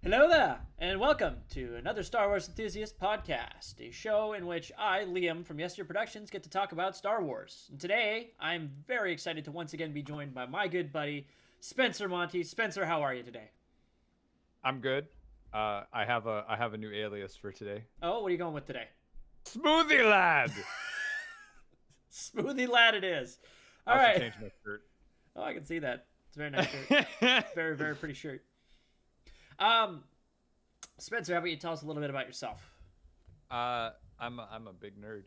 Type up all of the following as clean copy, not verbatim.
Hello there, and welcome to another Star Wars Enthusiast podcast, a show in which I, Liam from YesDearProductions, get to talk about Star Wars. And today, I'm very excited to once again be joined by my good buddy, Spencer Monti. Spencer, how are you today? I'm good. I have a new alias for today. Oh, what are you going with today? Smoothie Lad. Smoothie Lad it is. All I right. also changed my shirt. Oh, I can see that. It's a very nice shirt. Very, very pretty shirt. Spencer, how about you tell us a little bit about yourself? I'm a big nerd.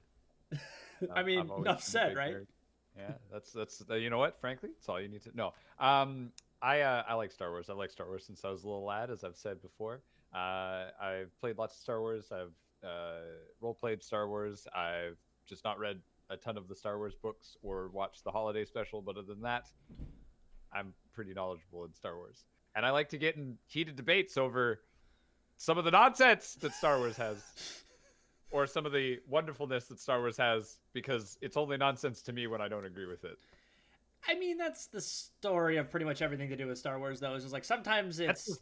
I mean, I've always enough been a said, big right? nerd. Yeah, that's you know what? Frankly, it's all you need to know. I like Star Wars. I've liked Star Wars since I was a little lad, as I've said before. I've played lots of Star Wars. I've role played Star Wars. I've just not read a ton of the Star Wars books or watched the holiday special, but other than that, I'm pretty knowledgeable in Star Wars. And I like to get in heated debates over some of the nonsense that Star Wars has, or some of the wonderfulness that Star Wars has, because it's only nonsense to me when I don't agree with it. I mean, that's the story of pretty much everything to do with Star Wars, though. It's just like sometimes it's...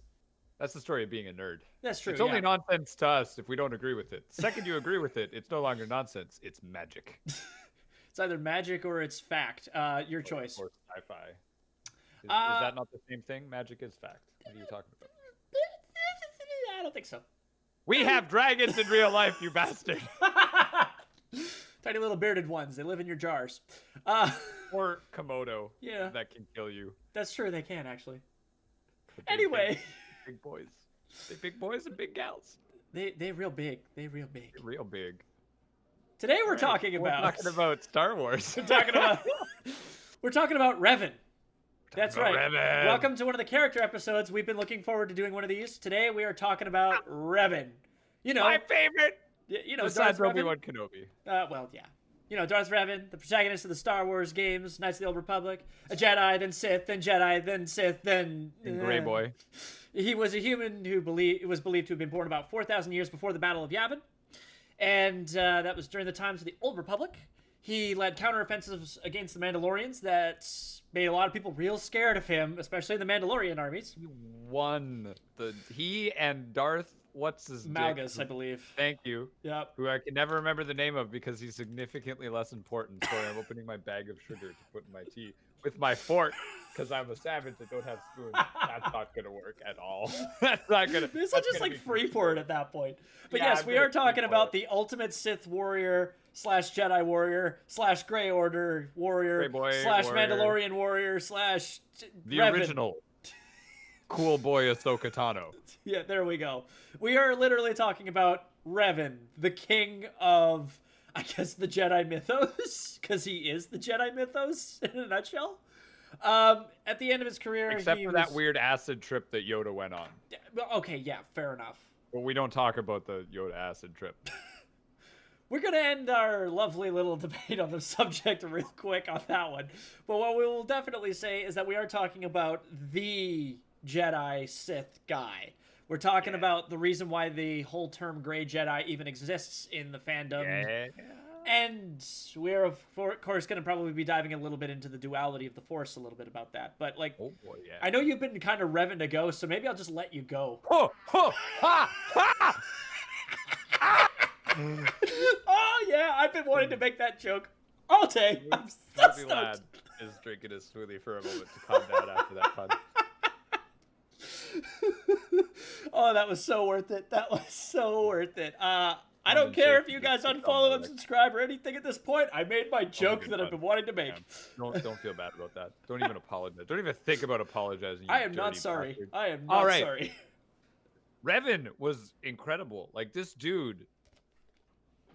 That's the story of being a nerd. That's true. It's only nonsense to us if we don't agree with it. The second you agree with it, it's no longer nonsense. It's magic. It's either magic or it's fact. Your choice. Or sci-fi. Is that not the same thing? Magic is fact. What are you talking about? I don't think so. We have dragons in real life, you bastard. Tiny little bearded ones. They live in your jars. Or Komodo. Yeah. That can kill you. That's true. They can, actually. Anyway. Big boys. They big boys and big gals. They real big. They real big. They're real big. Today we're talking about... We're talking about Star Wars. We're talking about Revan. That's right. Revan. Welcome to one of the character episodes. We've been looking forward to doing one of these. Today we are talking about Revan. You know, my favorite. You know, besides Darth Obi-Wan Kenobi. Well, yeah. You know, Darth Revan, the protagonist of the Star Wars games, Knights of the Old Republic, a Jedi, then Sith, then Jedi, then Sith, then... Gray boy. He was a human who was believed to have been born about 4,000 years before the Battle of Yavin. And that was during the times of the Old Republic. He led counteroffensives against the Mandalorians that made a lot of people real scared of him, especially the Mandalorian armies. He won. He and Darth... What's his Malgus, I believe. Thank you. Yep. Who I can never remember the name of because he's significantly less important. Sorry, I'm opening my bag of sugar to put in my tea with my fork because I'm a savage that don't have spoons. That's not gonna work at all. That's not gonna. This will just like free for it at that point. But yeah, yes, we are talking about the ultimate Sith warrior / Jedi warrior / Grey Order warrior / Mandalorian warrior / the Revan. original. Cool boy Ahsoka Tano. Yeah, there we go. We are literally talking about Revan, the king of, I guess, the Jedi mythos, because he is the Jedi mythos in a nutshell. At the end of his career, except for that weird acid trip that Yoda went on. Okay, yeah, fair enough. But we don't talk about the Yoda acid trip. We're going to end our lovely little debate on the subject real quick on that one. But what we will definitely say is that we are talking about the Jedi Sith guy. We're talking about the reason why the whole term Grey Jedi even exists in the fandom. Yeah. And we're, of course, going to probably be diving a little bit into the duality of the Force a little bit about that. But, like, oh boy, yeah. I know you've been kind of revving to go, so maybe I'll just let you go. Oh, oh, ha, ha! Oh, yeah, I've been wanting to make that joke all day. I'm so stoked. Lad is drinking his smoothie for a moment to calm down after that pun. Oh, that was so worth it. That was so worth it. I don't care if you guys unfollow, unsubscribe, or anything at this point. I made my joke that I've been wanting to make. Yeah. Don't feel bad about that. Don't even apologize. Don't even think about apologizing. I am not sorry. Bastard. I am not sorry. Revan was incredible. Like, this dude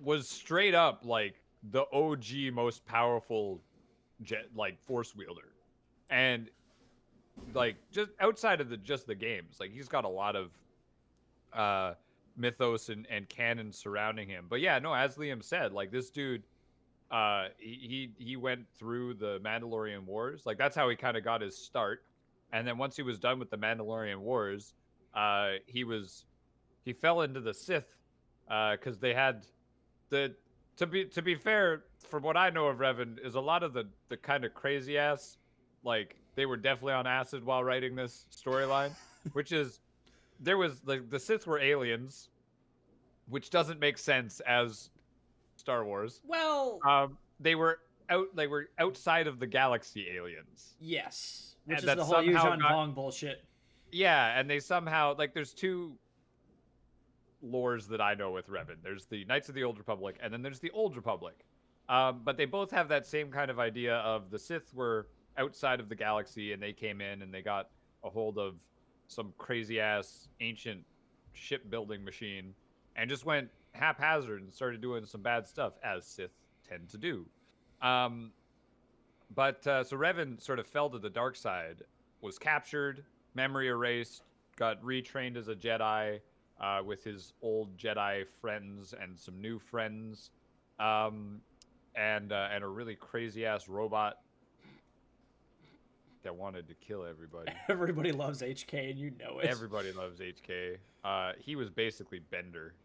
was straight up like the OG most powerful force wielder. And like, just outside of just the games, like, he's got a lot of mythos and canon surrounding him. But yeah, no, as Liam said, like, this dude, he went through the Mandalorian Wars. Like, that's how he kind of got his start. And then once he was done with the Mandalorian Wars, he fell into the Sith because they had to be fair, from what I know of Revan, is a lot of the kind of crazy ass, like, they were definitely on acid while writing this storyline, which is there was like the Sith were aliens, which doesn't make sense as Star Wars. Well, They were outside of the galaxy aliens. yes, which And is that the whole somehow Yuuzhan Vong bullshit. Yeah, and they somehow like there's two lores that I know with Revan. There's the Knights of the Old Republic, and then there's the Old Republic. But they both have that same kind of idea of the Sith were outside of the galaxy, and they came in and they got a hold of some crazy ass ancient shipbuilding machine and just went haphazard and started doing some bad stuff, as Sith tend to do. So Revan sort of fell to the dark side, was captured, memory erased, got retrained as a Jedi with his old Jedi friends and some new friends, and a really crazy ass robot that wanted to kill everybody. Everybody loves HK, and you know it. Everybody loves HK. He was basically Bender.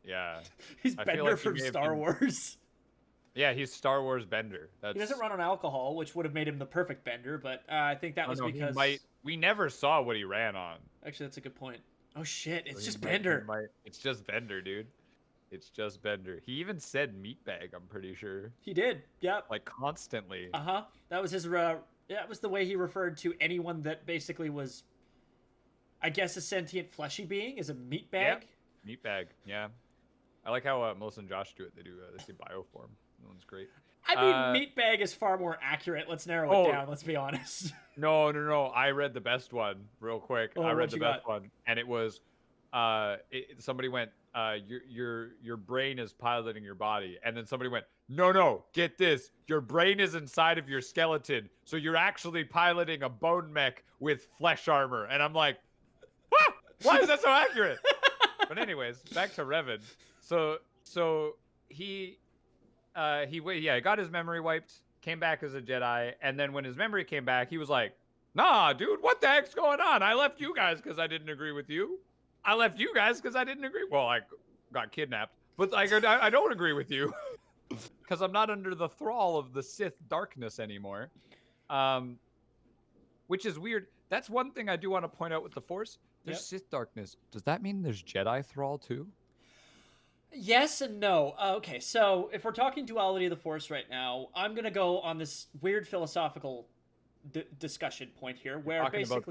Yeah. He's Bender from Star Wars. Yeah, he's Star Wars Bender. He doesn't run on alcohol, which would have made him the perfect Bender, but I think that was because... We never saw what he ran on. Actually, that's a good point. Oh, shit. It's just Bender. It's just Bender, dude. It's just Bender. He even said meatbag, I'm pretty sure. He did. Yep. Like, constantly. Uh-huh. That was his... that was the way he referred to anyone that basically was, I guess, a sentient fleshy being, is a meatbag. Yeah. Meatbag, yeah. I like how Melissa and Josh do it. They say bioform. That one's great. I mean, meatbag is far more accurate. Let's narrow it down. Let's be honest. No. I read the best one real quick. I read the best one, and it was, somebody went, your brain is piloting your body, and then somebody went, no, get this, your brain is inside of your skeleton, so you're actually piloting a bone mech with flesh armor, and I'm like, what? Why is that so accurate? But anyways, back to Revan. So he got his memory wiped, came back as a Jedi, and then when his memory came back, he was like, nah, dude, what the heck's going on? I left you guys because I didn't agree with you. I left you guys because I didn't agree. Well, I got kidnapped, but like I don't agree with you because I'm not under the thrall of the Sith darkness anymore, which is weird. That's one thing I do want to point out with the Force. There's Sith darkness. Does that mean there's Jedi thrall too? Yes and no. Okay, so if we're talking duality of the Force right now, I'm going to go on this weird philosophical discussion point here where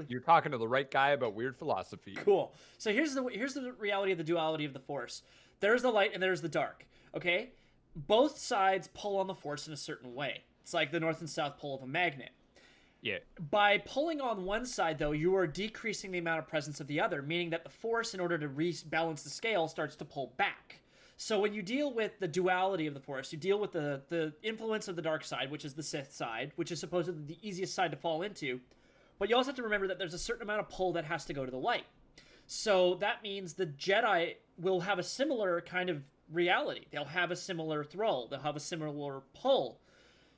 you're talking to the right guy about weird philosophy. Cool. So here's the reality of the duality of the Force. There's the light and there's the dark, okay? Both sides pull on the Force in a certain way. It's like the north and south pole of a magnet. Yeah. By pulling on one side, though, you are decreasing the amount of presence of the other, meaning that the Force, in order to rebalance the scale, starts to pull back. So when you deal with the duality of the Force, you deal with the influence of the dark side, which is the Sith side, which is supposedly the easiest side to fall into. But you also have to remember that there's a certain amount of pull that has to go to the light. So that means the Jedi will have a similar kind of reality. They'll have a similar thrall. They'll have a similar pull.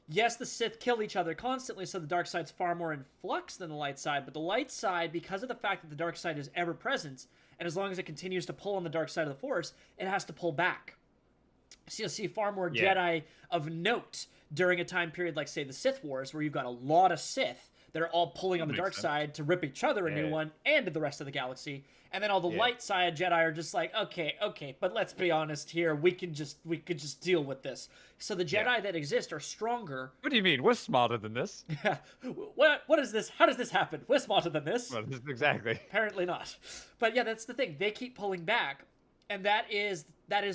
Yes, the Sith kill each other constantly, so the dark side's far more in flux than the light side, but the light side, because of the fact that the dark side is ever present, and as long as it continues to pull on the dark side of the Force, it has to pull back. So you'll see far more Jedi of note during a time period like, say, the Sith Wars, where you've got a lot of Sith that are all pulling on the dark side to rip each other a new one and to the rest of the galaxy. And then all the light side Jedi are just like, okay, but let's be honest here. We could just deal with this. So the Jedi that exist are stronger. What do you mean? We're smarter than this. Yeah. What is this? How does this happen? We're smarter than this. Well, exactly. Apparently not. But yeah, that's the thing. They keep pulling back, and that is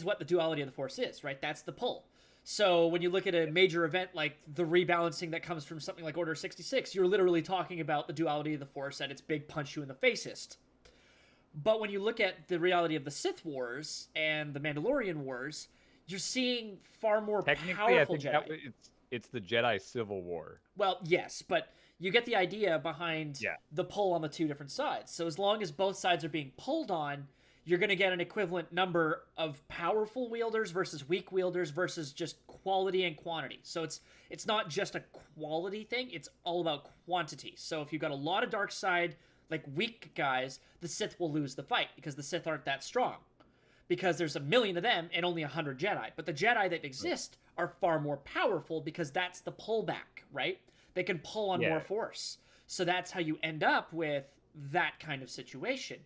what the duality of the Force is, right? That's the pull. So when you look at a major event like the rebalancing that comes from something like Order 66, you're literally talking about the duality of the Force at its big punch you in the facest. But when you look at the reality of the Sith Wars and the Mandalorian Wars, you're seeing far more powerful Jedi. It's the Jedi Civil War. Well, yes, but you get the idea behind the pull on the two different sides. So as long as both sides are being pulled on, you're going to get an equivalent number of powerful wielders versus weak wielders versus just quality and quantity. So it's not just a quality thing, it's all about quantity. So if you've got a lot of dark side, like weak guys, the Sith will lose the fight because the Sith aren't that strong. Because there's 1 million of them and only 100 Jedi. But the Jedi that exist are far more powerful because that's the pullback, right? They can pull on more Force. So that's how you end up with that kind of situation.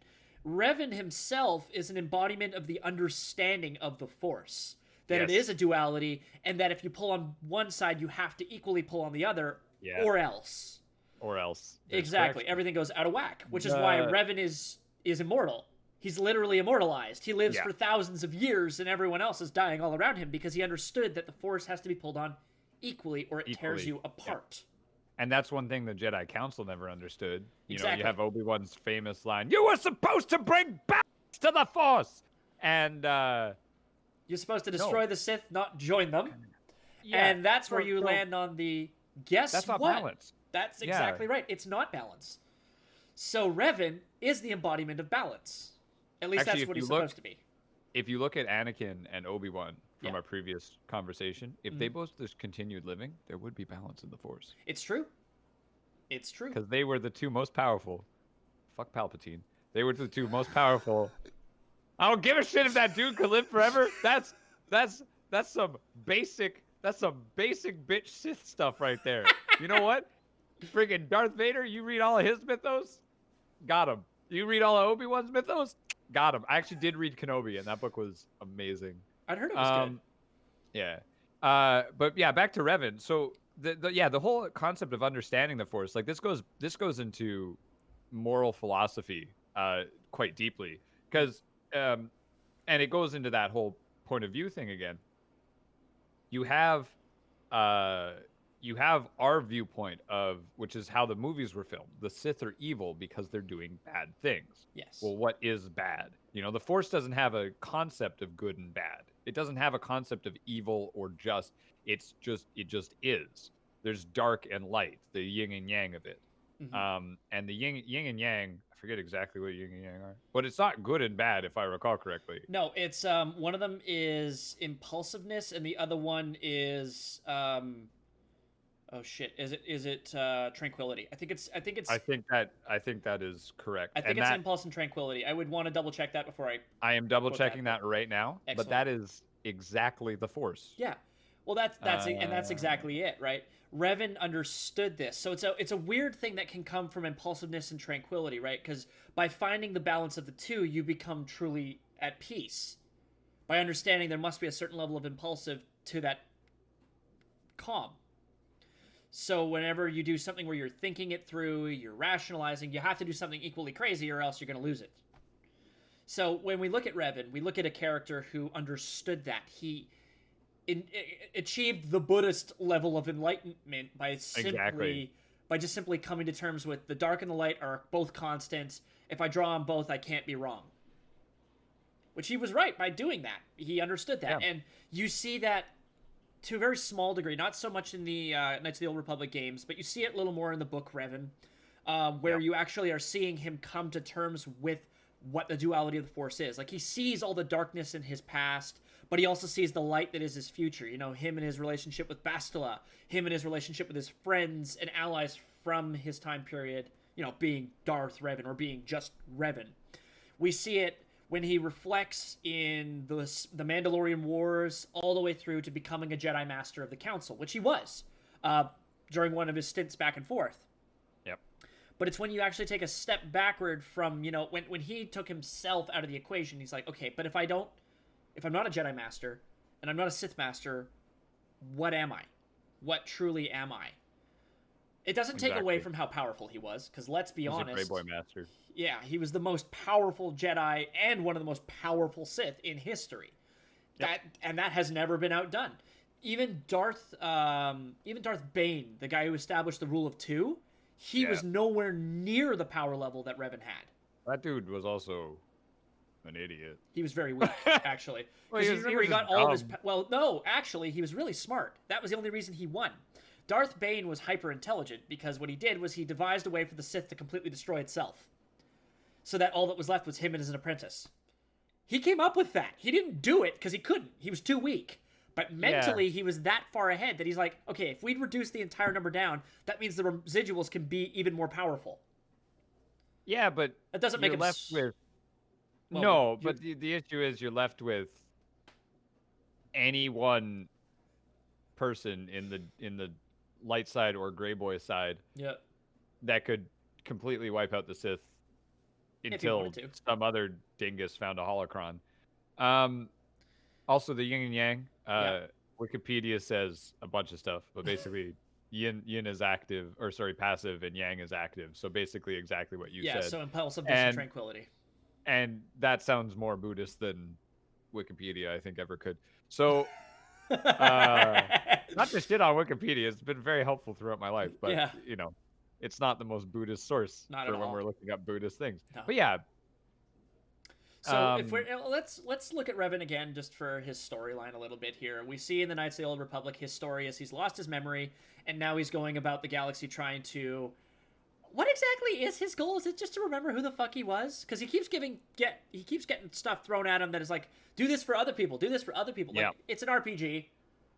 Revan himself is an embodiment of the understanding of the Force. That it is a duality, and that if you pull on one side, you have to equally pull on the other, or else. Or else. Exactly. Correct. Everything goes out of whack, which is why Revan is immortal. He's literally immortalized. He lives for thousands of years, and everyone else is dying all around him because he understood that the Force has to be pulled on equally, or it tears you apart. And that's one thing the Jedi Council never understood. You Exactly. know, you have Obi-Wan's famous line, "You were supposed to bring balance to the Force!" And, you're supposed to destroy the Sith, not join them. Yeah, and that's where you land on the, guess that's what? Not balance. That's exactly right. It's not balance. So Revan is the embodiment of balance. At least that's what he's supposed to be. If you look at Anakin and Obi-Wan from our previous conversation, if they both just continued living, there would be balance in the Force. It's true. It's true. Because they were the two most powerful. Fuck Palpatine. They were the two most powerful. I don't give a shit if that dude could live forever. That's some basic bitch Sith stuff right there. You know what? Friggin' Darth Vader, you read all of his mythos? Got him. You read all of Obi-Wan's mythos? Got him. I actually did read Kenobi, and that book was amazing. I'd heard it was good. Yeah. But yeah, back to Revan. So the whole concept of understanding the Force, like this goes into moral philosophy quite deeply. Because and it goes into that whole point of view thing again. You have our viewpoint of, which is how the movies were filmed. The Sith are evil because they're doing bad things. Yes. Well, what is bad? You know, the Force doesn't have a concept of good and bad. It doesn't have a concept of evil or just. It just is. There's dark and light, the yin and yang of it. Mm-hmm. And the yin and yang, I forget exactly what yin and yang are, but it's not good and bad if I recall correctly. No, it's one of them is impulsiveness and the other one is oh shit, is it tranquility? I think that is correct. I think it's impulse and tranquility. I would want to double check that before I am double checking that right now. Excellent. But that is exactly the Force. Yeah. Well, that's exactly it, right? Revan understood this. So it's a weird thing that can come from impulsiveness and tranquility, right? Because by finding the balance of the two, you become truly at peace. By understanding there must be a certain level of impulsive to that calm. So whenever you do something where you're thinking it through, you're rationalizing, you have to do something equally crazy or else you're going to lose it. So when we look at Revan, we look at a character who understood that. He achieved the Buddhist level of enlightenment by just simply coming to terms with the dark and the light are both constant. If I draw on both, I can't be wrong. Which he was right by doing that. He understood that. Yeah. And you see that to a very small degree, not so much in the Knights of the Old Republic games, but you see it a little more in the book Revan, where you actually are seeing him come to terms with what the duality of the Force is. Like, he sees all the darkness in his past, but he also sees the light that is his future. You know, him and his relationship with Bastila, him and his relationship with his friends and allies from his time period, you know, being Darth Revan or being just Revan. We see it when he reflects in the Mandalorian Wars all the way through to becoming a Jedi Master of the Council, which he was during one of his stints back and forth. Yep. But it's when you actually take a step backward from, you know, when he took himself out of the equation, he's like, okay, but if I'm not a Jedi Master and I'm not a Sith Master, what am I? What truly am I? It doesn't take away from how powerful he was, because let's be honest. He's a Grey Boy Master. Yeah, he was the most powerful Jedi and one of the most powerful Sith in history. Yep. That has never been outdone. Even Darth Bane, the guy who established the rule of two, he was nowhere near the power level that Revan had. That dude was also an idiot. He was very weak, actually. Because he got all of his... Well, no, actually, he was really smart. That was the only reason he won. Darth Bane was hyper-intelligent because what he did was he devised a way for the Sith to completely destroy itself. So that all that was left was him and his apprentice. He came up with that. He didn't do it because he couldn't. He was too weak. But mentally, he was that far ahead that he's like, okay, if we'd reduce the entire number down, that means the residuals can be even more powerful. Yeah, but that doesn't make him left with... Well, no, but the issue is you're left with any one person in the light side or Grey Boy side that could completely wipe out the Sith If he until wanted to. some other dingus found a holocron. Also, the yin and yang. Yeah. Wikipedia says a bunch of stuff, but basically, yin is active, or sorry, passive, and yang is active. So basically, exactly what you Yeah, said. so impulsiveness and tranquility. And that sounds more Buddhist than Wikipedia, I think, ever could. So, not to shit on Wikipedia, it's been very helpful throughout my life, but Yeah. you know, it's not the most Buddhist source Not for at when all. we're looking up Buddhist things. No. But yeah. So if we're let's look at Revan again just for his storyline a little bit here. We see in the Knights of the Old Republic his story is he's lost his memory and now he's going about the galaxy trying to. What exactly is his goal? Is it just to remember who the fuck he was? Because he keeps getting stuff thrown at him that is like, do this for other people, do this for other people. Yeah. Like, it's an RPG,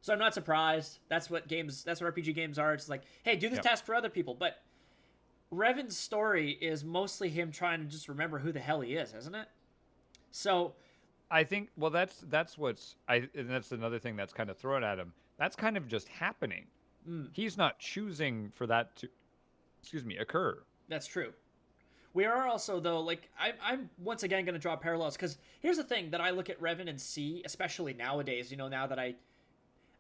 so I'm not surprised. That's what RPG games are. It's like, hey, do this task for other people. But Revan's story is mostly him trying to just remember who the hell he is, isn't it? So, I think that's and that's another thing that's kind of thrown at him. That's kind of just happening. He's not choosing for that to, occur. That's true. We are also, though, like, I'm once again going to draw parallels, because here's the thing that I look at Revan and see, especially nowadays, you know, now that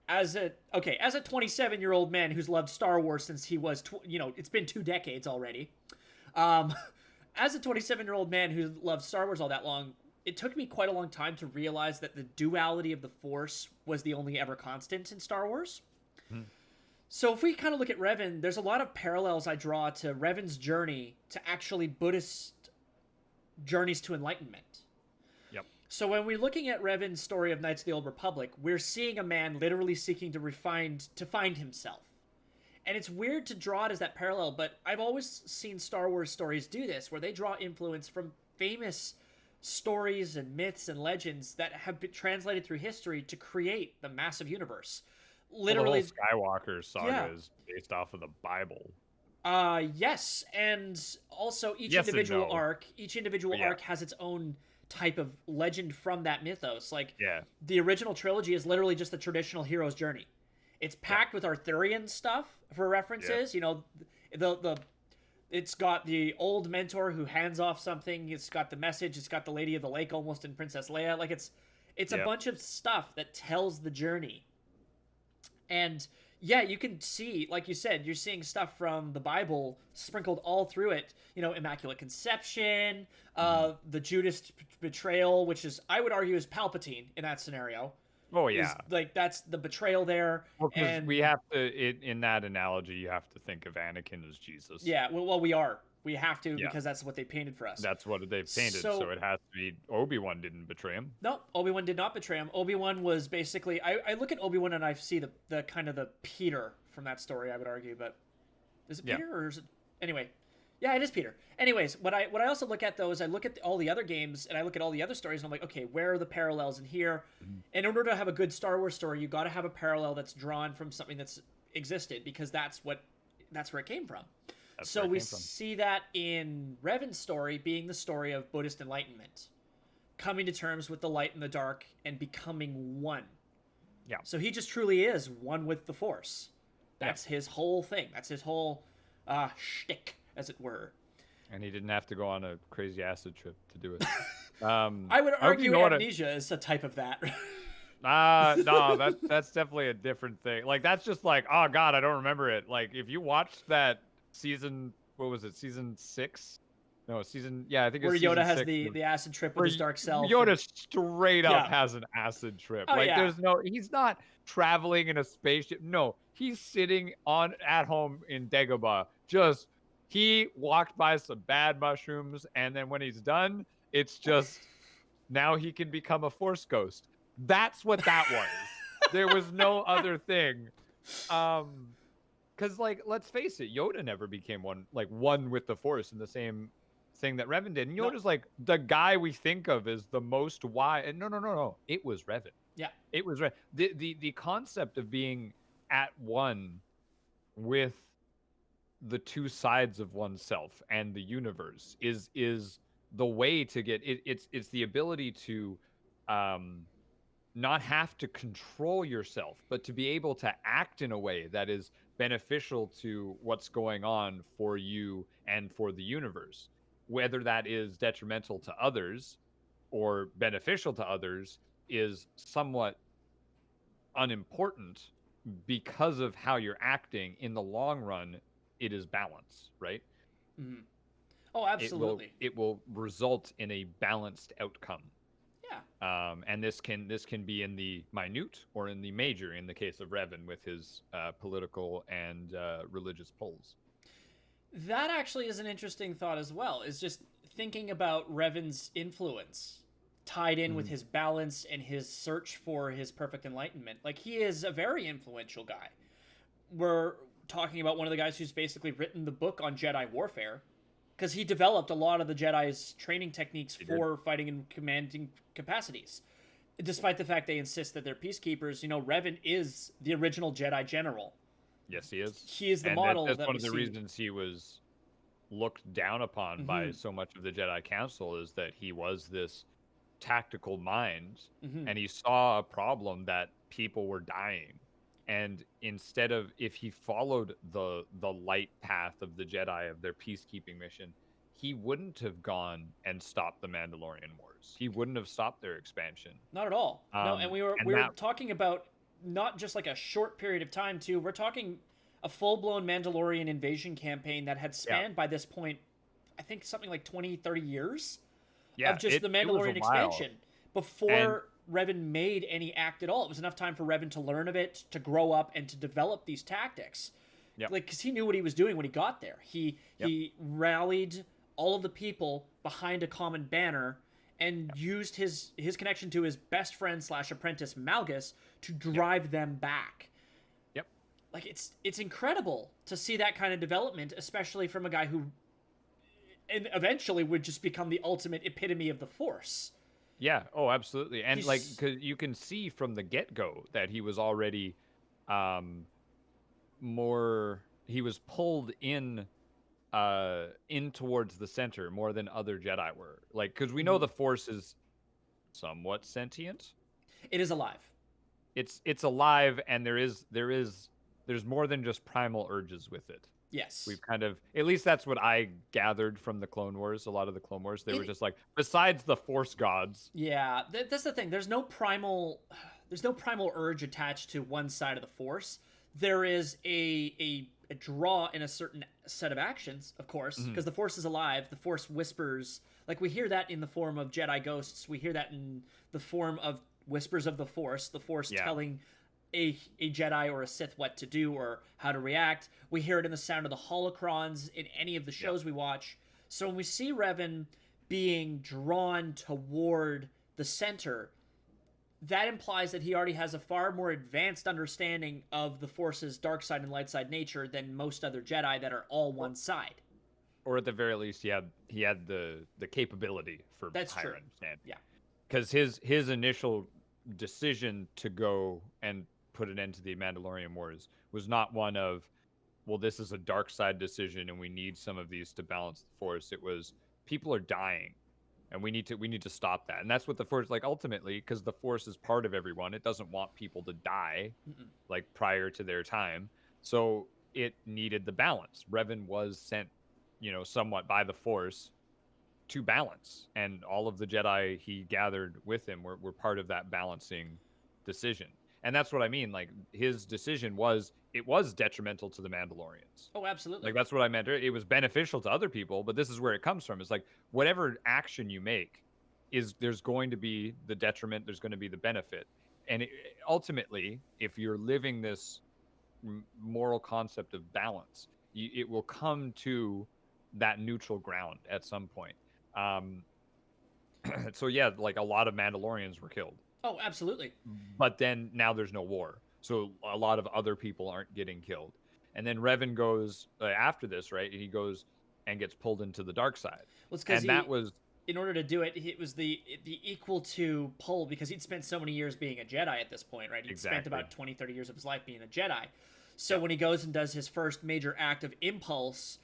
as a 27-year-old man who's loved Star Wars since he was, it's been 2 decades already. As a 27-year-old man who loved Star Wars all that long, it took me quite a long time to realize that the duality of the Force was the only ever constant in Star Wars. So if we kind of look at Revan, there's a lot of parallels I draw to Revan's journey to actually Buddhist journeys to enlightenment. Yep. So when we're looking at Revan's story of Knights of the Old Republic, we're seeing a man literally seeking to find himself. And it's weird to draw it as that parallel, but I've always seen Star Wars stories do this, where they draw influence from famous stories and myths and legends that have been translated through history to create the massive universe. Literally, the whole Skywalker saga is based off of the Bible. Yes, and also each Yes individual and no. arc has its own type of legend from that mythos. Like, Yeah. the original trilogy is literally just the traditional hero's journey. It's packed with Arthurian stuff for references. You know, it's got the old mentor who hands off something. It's got the message. It's got the Lady of the Lake almost in Princess Leia. Like, it's a bunch of stuff that tells the journey. And yeah, you can see, like you said, you're seeing stuff from the Bible sprinkled all through it. You know, Immaculate Conception, the Judas betrayal, which is, I would argue, is Palpatine in that scenario. Oh yeah, like, that's the betrayal there. Well, and we have to, in that analogy, you have to think of Anakin as Jesus. Yeah, well, we have to, because that's what they painted for us. That's what they've painted, so it has to be. Obi-Wan didn't betray him. No, Obi-Wan did not betray him. Obi-Wan was basically, I look at Obi-Wan and I see the kind of the Peter from that story, I would argue, but is it Peter or is it, anyway? Yeah, it is Peter. Anyways, what I also look at, though, is I look at all the other games and I look at all the other stories and I'm like, okay, where are the parallels in here? In order to have a good Star Wars story, you got to have a parallel that's drawn from something that's existed, because that's where it came from. So we see that in Revan's story being the story of Buddhist enlightenment, coming to terms with the light and the dark and becoming one. Yeah. So he just truly is one with the Force. That's his whole thing. That's his whole shtick, as it were. And he didn't have to go on a crazy acid trip to do it. I would argue amnesia is a type of that. No, that's definitely a different thing. Like, that's just like, oh god, I don't remember it. Like, if you watched that season, what was it, season 6? No, I think it's where Yoda has 6, the acid trip with his dark self. Yoda straight up has an acid trip. Oh, he's not traveling in a spaceship. No, he's sitting at home in Dagobah. He walked by some bad mushrooms, and then when he's done, it's just now he can become a Force ghost. That's what that was. There was no other thing. Because, like, let's face it, Yoda never became one with the Force in the same thing that Revan did. And Yoda's like the guy we think of as the most wise. And no. It was Revan. Yeah. It was Revan. The concept of being at one with the two sides of oneself and the universe is the way to get it. It's the ability to not have to control yourself, but to be able to act in a way that is beneficial to what's going on for you and for the universe. Whether that is detrimental to others or beneficial to others is somewhat unimportant because of how you're acting. In the long run, it is balance, right? Mm-hmm. Oh, absolutely. It will result in a balanced outcome. Yeah. And this can be in the minute or in the major, in the case of Revan with his political and religious polls. That actually is an interesting thought as well. Is just thinking about Revan's influence tied in with his balance and his search for his perfect enlightenment. Like, he is a very influential guy. We're talking about one of the guys who's basically written the book on Jedi warfare, because he developed a lot of the Jedi's training techniques for fighting in commanding capacities. Despite the fact they insist that they're peacekeepers, Revan is the original Jedi general. Yes, he is. He is the model that's that one we of the see. reasons he was looked down upon by so much of the Jedi Council, is that he was this tactical mind, and he saw a problem that people were dying. And instead of, if he followed the light path of the Jedi, of their peacekeeping mission, he wouldn't have gone and stopped the Mandalorian Wars. He wouldn't have stopped their expansion. Not at all. No, and we were talking about not just like a short period of time too. We're talking a full-blown Mandalorian invasion campaign that had spanned by this point, I think something like 20, 30 years of just the Mandalorian expansion before Revan made any act at all. It was enough time for Revan to learn of it, to grow up, and to develop these tactics. Like, because he knew what he was doing when he got there. He rallied all of the people behind a common banner and used his connection to his best friend / apprentice Malgus to drive them back. Like, it's incredible to see that kind of development, especially from a guy who and eventually would just become the ultimate epitome of the Force. Yeah. Oh, absolutely. And because you can see from the get-go that he was already he was pulled in towards the center more than other Jedi were. Like, because we know the Force is somewhat sentient. It is alive. It's alive, and there's more than just primal urges with it. Yes. We've kind of, at least that's what I gathered from the Clone Wars. A lot of the Clone Wars, they were just like, besides the Force gods. Yeah, that's the thing. There's no primal urge attached to one side of the Force. There is a draw in a certain set of actions, of course, because the Force is alive. The Force whispers. Like, we hear that in the form of Jedi ghosts. We hear that in the form of whispers of the Force telling a Jedi or a Sith what to do or how to react. We hear it in the sound of the holocrons in any of the shows we watch. So when we see Revan being drawn toward the center, that implies that he already has a far more advanced understanding of the Force's dark side and light side nature than most other Jedi that are all one side. Or at the very least, he had the capability for higher understanding. Yeah. Because his initial decision to go and put an end to the Mandalorian Wars was not one of, well, this is a dark side decision and we need some of these to balance the Force. It was, people are dying and we need to stop that. And that's what the Force, like, ultimately, because the Force is part of everyone, it doesn't want people to die like prior to their time. So it needed the balance. Revan was sent, somewhat by the Force to balance, and all of the Jedi he gathered with him were part of that balancing decision. And that's what I mean. Like, his decision was detrimental to the Mandalorians. Oh, absolutely. Like, that's what I meant. It was beneficial to other people, but this is where it comes from. It's like, whatever action you make there's going to be the detriment, there's going to be the benefit. And ultimately, if you're living this moral concept of balance, it will come to that neutral ground at some point. So yeah, like, a lot of Mandalorians were killed. Oh, absolutely. But then now there's no war, so a lot of other people aren't getting killed. And then Revan goes after this, right? He goes and gets pulled into the dark side. Well, in order to do it, it was the equal to pull, because he'd spent so many years being a Jedi at this point, right? He'd spent about 20, 30 years of his life being a Jedi. So when he goes and does his first major act of impulse,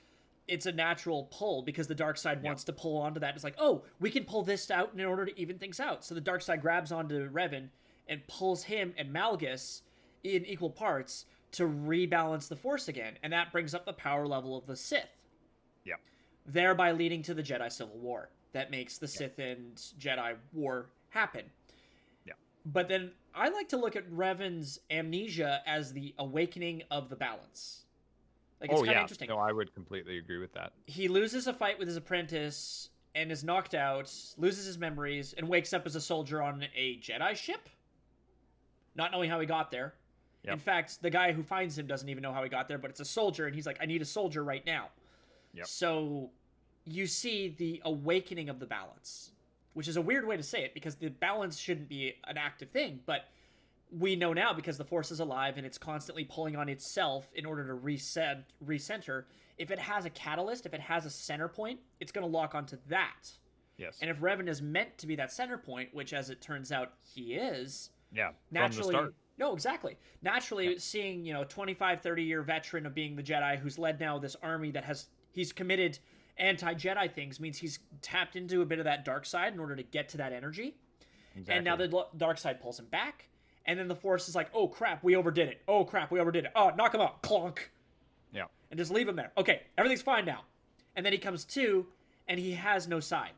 it's a natural pull, because the dark side wants to pull onto that. It's like, oh, we can pull this out in order to even things out. So the dark side grabs onto Revan and pulls him and Malgus in equal parts to rebalance the Force again, and that brings up the power level of the Sith. Yeah. Thereby leading to the Jedi Civil War that makes the Yeah. Sith and Jedi War happen. Yeah. But then I like to look at Revan's amnesia as the awakening of the balance. Like, it's kind of interesting. No, I would completely agree with that. He loses a fight with his apprentice and is knocked out, loses his memories, and wakes up as a soldier on a Jedi ship, not knowing how he got there. Yep. In fact, the guy who finds him doesn't even know how he got there, but it's a soldier, and he's like, I need a soldier right now. Yep. So you see the awakening of the balance, which is a weird way to say it, because the balance shouldn't be an active thing, but we know now, because the Force is alive and it's constantly pulling on itself in order to recenter. If it has a catalyst, if it has a center point, it's going to lock onto that. Yes. And if Revan is meant to be that center point, which as it turns out he is, naturally, from the start. No, exactly. Naturally, seeing, 25, 30-year veteran of being the Jedi who's led now this army that he's committed anti-Jedi things means he's tapped into a bit of that dark side in order to get to that energy. Exactly. And now the dark side pulls him back. And then the Force is like, oh, crap, we overdid it. Oh, crap, we overdid it. Oh, knock him out. Clonk. Yeah. And just leave him there. Okay, everything's fine now. And then he comes to, and he has no side.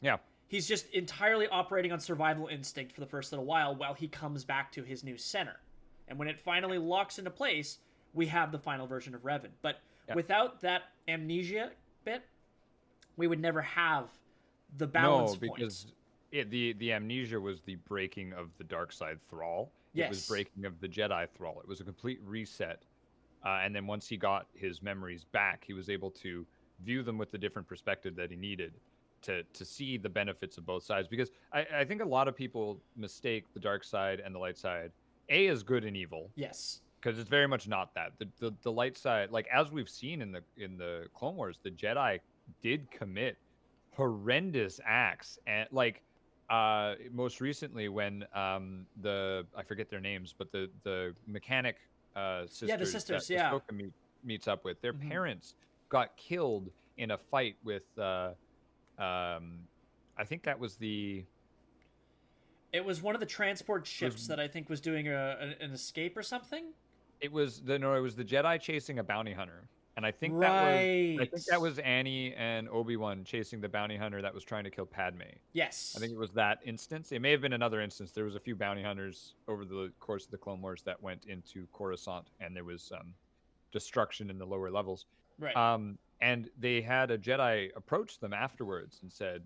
Yeah. He's just entirely operating on survival instinct for the first little while he comes back to his new center. And when it finally locks into place, we have the final version of Revan. But without that amnesia bit, we would never have the balance point. No, because the amnesia was the breaking of the dark side thrall. Yes. It was breaking of the Jedi thrall. It was a complete reset. And then once he got his memories back, he was able to view them with the different perspective that he needed to see the benefits of both sides. Because I think a lot of people mistake the dark side and the light side, A, as good and evil. Yes. Because it's very much not that. The light side, like as we've seen in the Clone Wars, the Jedi did commit horrendous acts, and like most recently when I forget their names, but the mechanic sisters, the sisters, that Ahsoka meets up with, their parents got killed in a fight with I think that was it was one of the transport ships that I think was doing an escape or something. It was the Jedi chasing a bounty hunter. And I think that was Annie and Obi-Wan chasing the bounty hunter that was trying to kill Padme. Yes. I think it was that instance. It may have been another instance. There was a few bounty hunters over the course of the Clone Wars that went into Coruscant, and there was destruction in the lower levels. Right. And they had a Jedi approach them afterwards and said,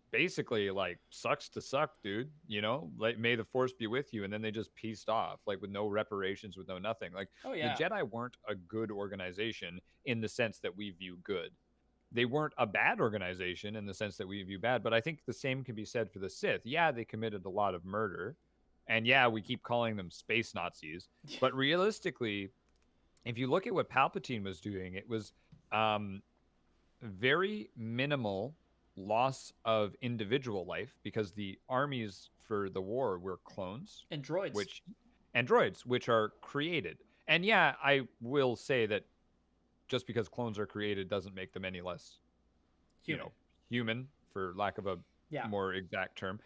basically, like, sucks to suck, dude. Like, may the Force be with you. And then they just pieced off, like, with no reparations, with no nothing. Like, the Jedi weren't a good organization in the sense that we view good. They weren't a bad organization in the sense that we view bad. But I think the same can be said for the Sith. Yeah, they committed a lot of murder. And yeah, we keep calling them space Nazis. But realistically, if you look at what Palpatine was doing, it was very minimal loss of individual life, because the armies for the war were clones and droids, which are created. And yeah, I will say that just because clones are created doesn't make them any less human, for lack of a more exact term.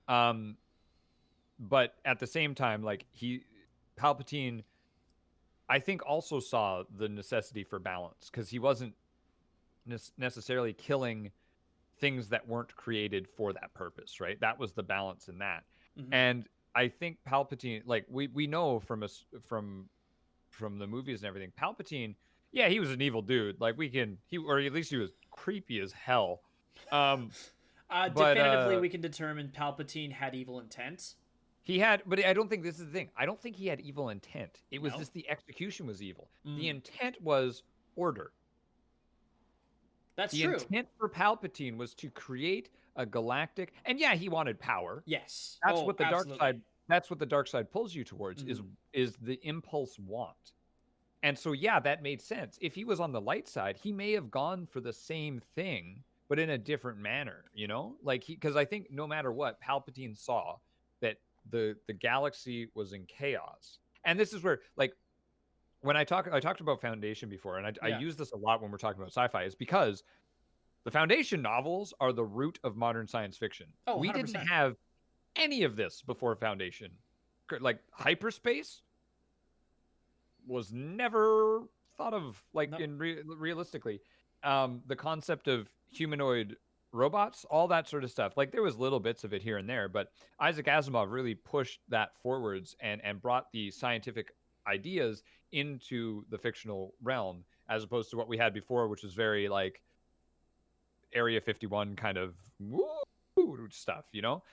But at the same time, like, Palpatine, I think, also saw the necessity for balance, because he wasn't necessarily killing things that weren't created for that purpose, right? That was the balance in that. And I think Palpatine, like, we know from the movies and everything, Palpatine, yeah, he was an evil dude. Like, or at least he was creepy as hell. Definitively, we can determine Palpatine had evil intent. He had, but I don't think this is the thing. I don't think he had evil intent. It was just the execution was evil. The intent was order. That's true. The intent for Palpatine was to create a galactic, and yeah, he wanted power. Yes, that's what the dark side. That's what the dark side pulls you towards. Is the impulse want. And so yeah, that made sense. If he was on the light side, he may have gone for the same thing, but in a different manner. Like, because I think no matter what, Palpatine saw that the galaxy was in chaos, and this is where, like, when I talked about Foundation before, and I use this a lot when we're talking about sci-fi, is because the Foundation novels are the root of modern science fiction. Oh, 100%. We didn't have any of this before Foundation. Like, hyperspace, was never thought of, like, No. realistically. The concept of humanoid robots, all that sort of stuff. Like, there was little bits of it here and there, but Isaac Asimov really pushed that forwards and brought the scientific ideas into the fictional realm, as opposed to what we had before, which was very like Area 51 kind of woo stuff, you know?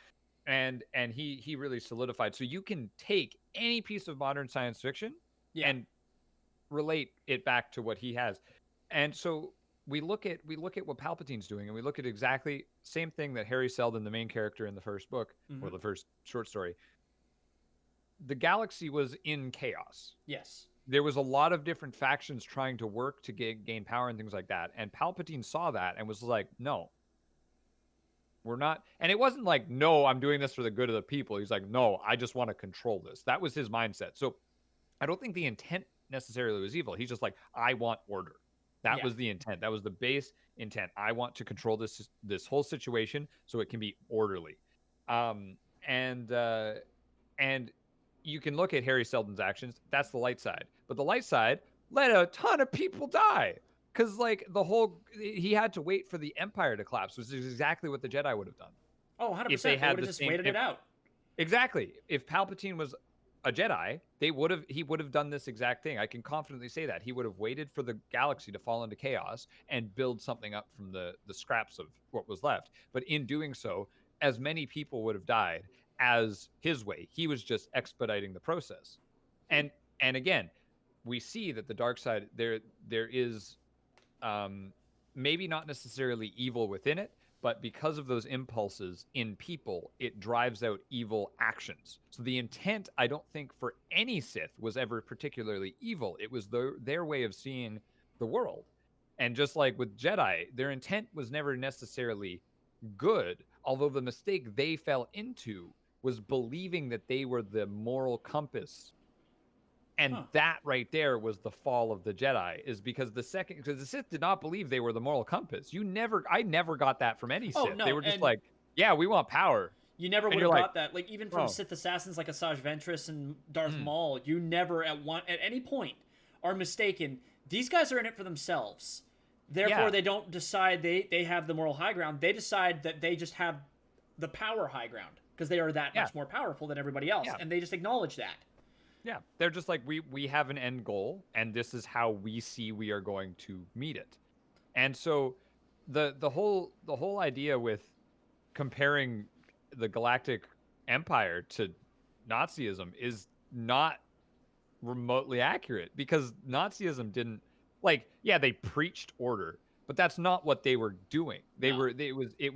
And he really solidified. So you can take any piece of modern science fiction Yeah. and relate it back to what he has. And so we look at what Palpatine's doing, and we look at exactly same thing that Harry Seldon, the main character in the first book, or the first short story. The galaxy was in chaos. Yes. There was a lot of different factions trying to work to gain power and things like that. And Palpatine saw that and was like, no, we're not. And it wasn't like, no, I'm doing this for the good of the people. He's like, no, I just want to control this. That was his mindset. So I don't think the intent necessarily was evil. He's just like, I want order. That was the intent. That was the base intent. I want to control this whole situation so it can be orderly. And you can look at Harry Seldon's actions. That's the light side. But the light side let a ton of people die. Because, like, he had to wait for the Empire to collapse, which is exactly what the Jedi would have done. Oh, 100%. If they They had would have the just same waited it out. Exactly. If Palpatine was a Jedi, he would have done this exact thing. I can confidently say that. He would have waited for the galaxy to fall into chaos and build something up from the scraps of what was left. But in doing so, as many people would have died as his way. He was just expediting the process. And again, we see that the dark side, there is maybe not necessarily evil within it, but because of those impulses in people, it drives out evil actions. So the intent, I don't think, for any Sith was ever particularly evil. It was their way of seeing the world. And just like with Jedi, their intent was never necessarily good, although the mistake they fell into was believing that they were the moral compass. And that right there was the fall of the Jedi, is because the Sith did not believe they were the moral compass. I never got that from any Sith. No, they were just like, yeah, we want power. You never would have got that. Like, even from Sith assassins like Asajj Ventress and Darth Maul, you never at any point are mistaken. These guys are in it for themselves. Therefore, they don't decide they have the moral high ground. They decide that they just have the power high ground because they are that much more powerful than everybody else, and they just acknowledge that. Yeah, they're just like, we have an end goal, and this is how we see we are going to meet it. And so the whole idea with comparing the Galactic Empire to Nazism is not remotely accurate, because Nazism didn't, like, they preached order, but that's not what they were doing. It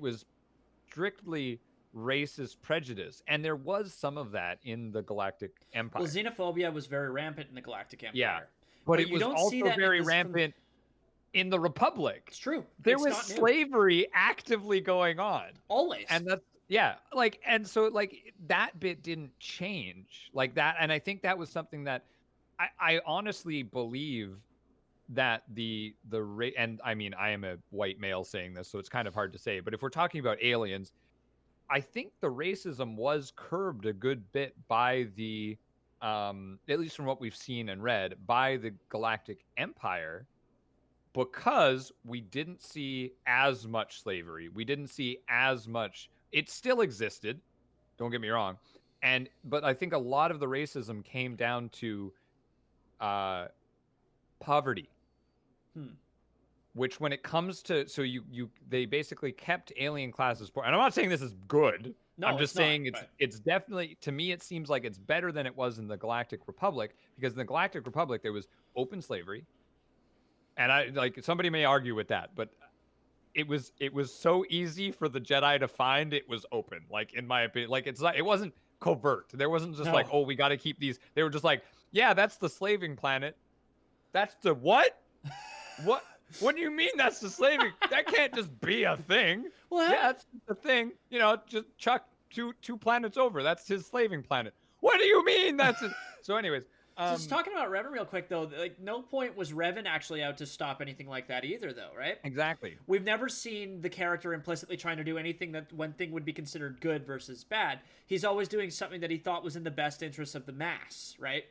was strictly racist prejudice, and there was some of that in the Galactic Empire. Well, xenophobia was very rampant in the Galactic Empire. But it was also very rampant in the Republic. It's true. There was slavery actively going on. Always. And that's and so that bit didn't change like that. And I think that was something that I honestly believe that and I mean, I am a white male saying this, so it's kind of hard to say, but if we're talking about aliens, I think the racism was curbed a good bit by the, at least from what we've seen and read, by the Galactic Empire, because we didn't see as much slavery. We didn't see as much. It still existed, don't get me wrong, but I think a lot of the racism came down to poverty. Which, when it comes to, they basically kept alien classes poor. And I'm not saying this is good. No, I'm just saying it's definitely, to me, it seems like it's better than it was in the Galactic Republic, because in the Galactic Republic there was open slavery, and somebody may argue with that, but it was so easy for the Jedi to find it was open. Like, in my opinion, it wasn't covert. There wasn't just we got to keep these. They were just like, yeah, that's the slaving planet. That's the what? What? What do you mean that's the slaving? That can't just be a thing. Well, yeah, that's the thing. Just chuck two planets over. That's his slaving planet. What do you mean that's it? So anyways. Just talking about Revan real quick, though, no point was Revan actually out to stop anything like that either, though, right? Exactly. We've never seen the character implicitly trying to do anything that one thing would be considered good versus bad. He's always doing something that he thought was in the best interest of the mass, right?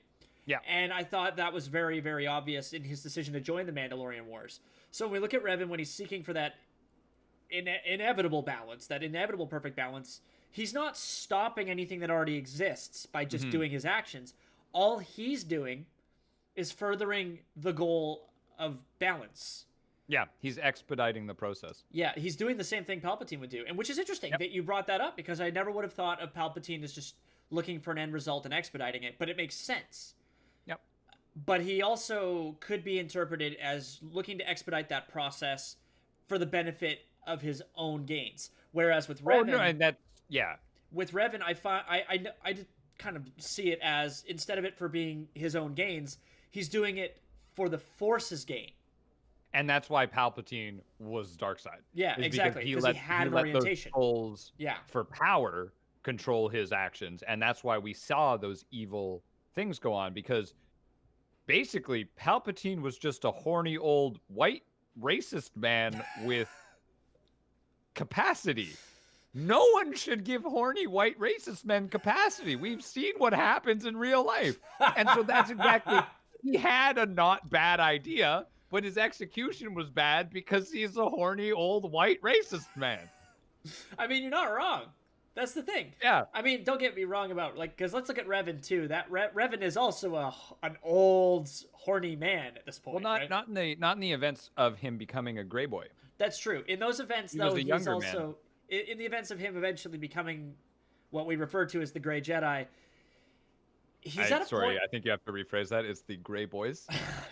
Yeah. And I thought that was very, very obvious in his decision to join the Mandalorian Wars. So when we look at Revan, when he's seeking for that inevitable balance, that inevitable perfect balance, he's not stopping anything that already exists by just doing his actions. All he's doing is furthering the goal of balance. Yeah, he's expediting the process. Yeah, he's doing the same thing Palpatine would do, and which is interesting that you brought that up, because I never would have thought of Palpatine as just looking for an end result and expediting it, but it makes sense. Yep. But he also could be interpreted as looking to expedite that process for the benefit of his own gains. Whereas with Revan, and that, yeah, with Revan, I just kind of see it as, instead of it for being his own gains, he's doing it for the Force's gain. And that's why Palpatine was Darkseid. Yeah, exactly. Because he had an orientation. Those souls for power control his actions, and that's why we saw those evil things go on. Because basically, Palpatine was just a horny old white racist man with capacity. No one should give horny white racist men capacity. We've seen what happens in real life, and so that's exactly. He had a not bad idea. But his execution was bad because he's a horny old white racist man. I mean, you're not wrong. That's the thing. Yeah. I mean, don't get me wrong about, like, because let's look at Revan too. That Revan is also an old horny man at this point. Well, not in the events of him becoming a gray boy. That's true. In those events, though, he's also in the events of him eventually becoming what we refer to as the Gray Jedi. He's at a point... I think you have to rephrase that. It's the Gray Boys.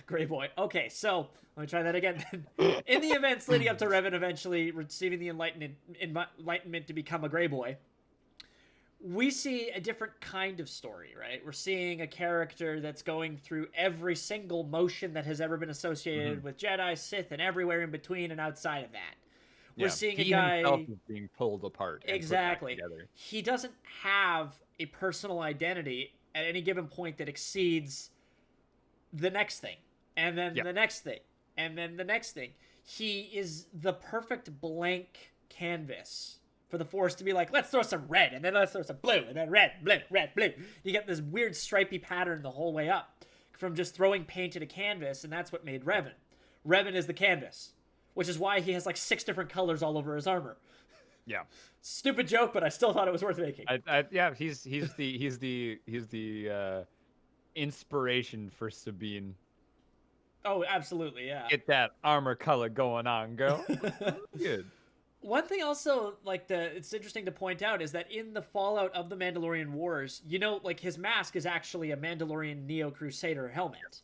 Gray Boy. Okay, so let me try that again. In the events leading up to Revan eventually receiving the enlightenment to become a Gray Boy, we see a different kind of story, right? We're seeing a character that's going through every single motion that has ever been associated with Jedi, Sith, and everywhere in between and outside of that. We're seeing a guy himself is being pulled apart. Exactly. He doesn't have a personal identity at any given point that exceeds the next thing, and then the next thing, and then the next thing. He is the perfect blank canvas for the Force to be like, let's throw some red, and then let's throw some blue, and then red, blue, red, blue. You get this weird stripy pattern the whole way up from just throwing paint at a canvas, and that's what made Revan. Revan is the canvas, which is why he has like 6 different colors all over his armor. Yeah. Stupid joke, but I still thought it was worth making. Yeah, he's the inspiration for Sabine. Oh, absolutely, yeah. Get that armor color going on, girl. Good. One thing also, like, it's interesting to point out is that in the fallout of the Mandalorian Wars, you know, like, his mask is actually a Mandalorian Neo-Crusader helmet.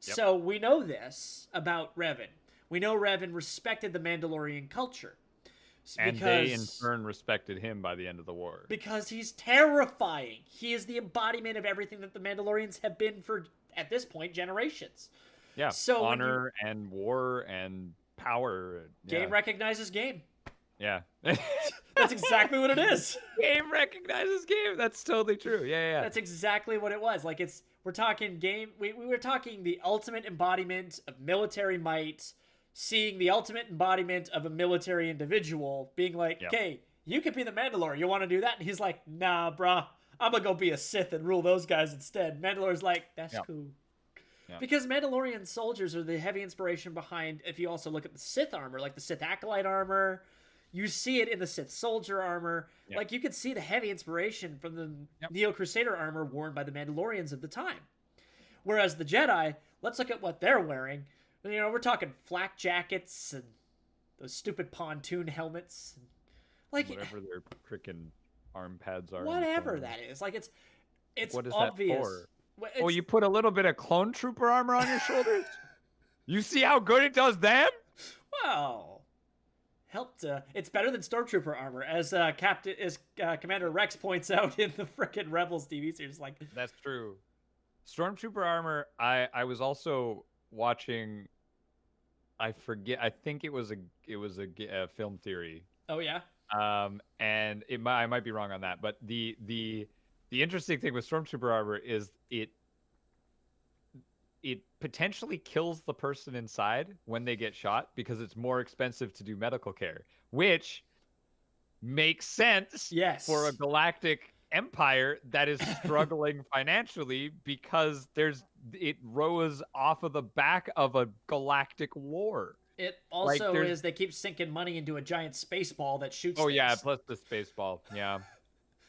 Yep. So we know this about Revan. We know Revan respected the Mandalorian culture. And they, in turn, respected him by the end of the war. Because he's terrifying. He is the embodiment of everything that the Mandalorians have been for, at this point, generations. Yeah, so honor and war and power. Game recognizes game. Yeah. That's exactly what it is. Game recognizes game. That's totally true. Yeah. That's exactly what it was. Like, we're talking game. We were talking the ultimate embodiment of military might, seeing the ultimate embodiment of a military individual being like, okay, you could be the Mandalore. You want to do that? And he's like, nah, brah. I'm going to go be a Sith and rule those guys instead. Mandalore's like, that's cool. Yeah. Because Mandalorian soldiers are the heavy inspiration behind, if you also look at the Sith armor, like the Sith Acolyte armor, you see it in the Sith soldier armor. Yeah. Like, you could see the heavy inspiration from the Neo-Crusader armor worn by the Mandalorians of the time. Whereas the Jedi, let's look at what they're wearing. You know, we're talking flak jackets and those stupid pontoon helmets. Like, whatever their freaking arm pads are. Whatever that is. Like, it's what is obvious. That for? You put a little bit of clone trooper armor on your shoulders? You see how good it does them? Well, helped. It's better than Stormtrooper armor, as Commander Rex points out in the frickin' Rebels TV series. Like, that's true. Stormtrooper armor. I was also watching. I forget. I think it was a film theory. Oh yeah. And I might be wrong on that, but the interesting thing with Stormtrooper armor is it potentially kills the person inside when they get shot because it's more expensive to do medical care, which makes sense. Yes. For a galactic empire that is struggling financially because it rose off of the back of a galactic war. It Like also there's is they keep sinking money into a giant space ball that shoots oh things. yeah, plus the space ball. Yeah.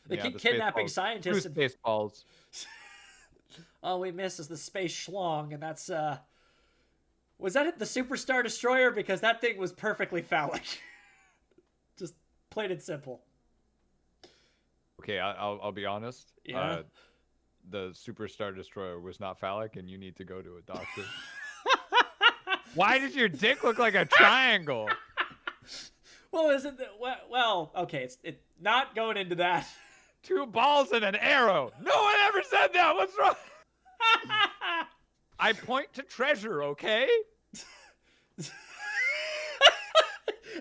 They Yeah, keep the space kidnapping balls. scientists. True space balls. All we miss is the space schlong, and that's was that the Superstar Destroyer? Because that thing was perfectly phallic. Just plain and simple. Okay, I'll be honest. Yeah. The Superstar Destroyer was not phallic, and you need to go to a doctor. Why did your dick look like a triangle? Well, is it? Well, okay, it's not going into that. 2 balls and an arrow. No one ever said that. What's wrong? I point to treasure, okay?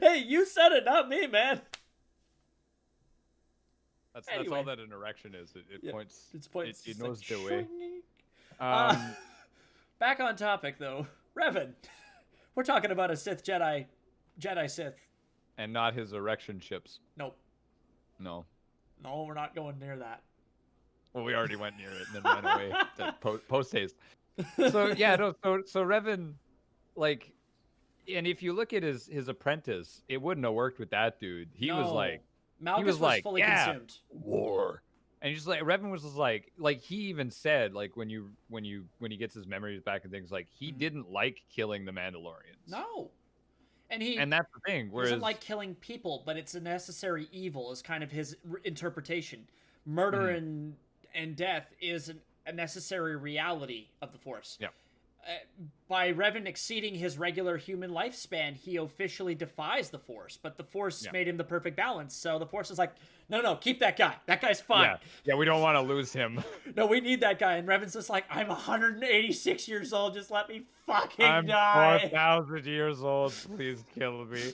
Hey, you said it, not me, man. That's Anyway. all that an erection is. It points. It knows like, the way. Back on topic though, Revan. We're talking about a Jedi Sith. And not his erection chips. Nope. No. No, we're not going near that. Well, we already went near it and then ran away to post haste. So yeah, no. So Revan, like, and if you look at his apprentice, it wouldn't have worked with that dude. He was like, Malgus was fully consumed. War. And just like Revan was just like he even said like when he gets his memories back and things like he didn't like killing the Mandalorians. No. And that's the thing. Whereas, he doesn't like killing people, but it's a necessary evil is kind of his interpretation. Murder and death is a necessary reality of the Force. Yeah. By Revan exceeding his regular human lifespan, he officially defies the Force, but the Force made him the perfect balance. So the Force is like, no, keep that guy. That guy's fine. Yeah, we don't want to lose him. No, we need that guy. And Revan's just like, I'm 186 years old. Just let me fucking I'm die. 4,000 years old. Please kill me.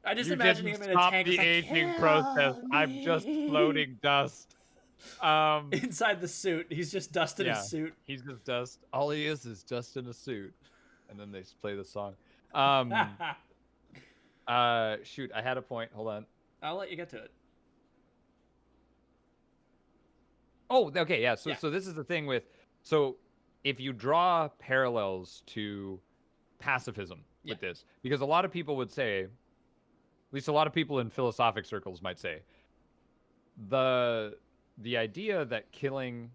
I just You imagine didn't him in a stop tank. the It's like, aging "Kill process. I'm me." just floating dust. Inside the suit. He's just dust in his suit. He's just dust. All he is dust in a suit. And then they play the song. Shoot, I had a point. Hold on. I'll let you get to it. Oh, okay, yeah. So this is the thing with if you draw parallels to pacifism with this, because a lot of people would say, at least a lot of people in philosophic circles might say, the idea that killing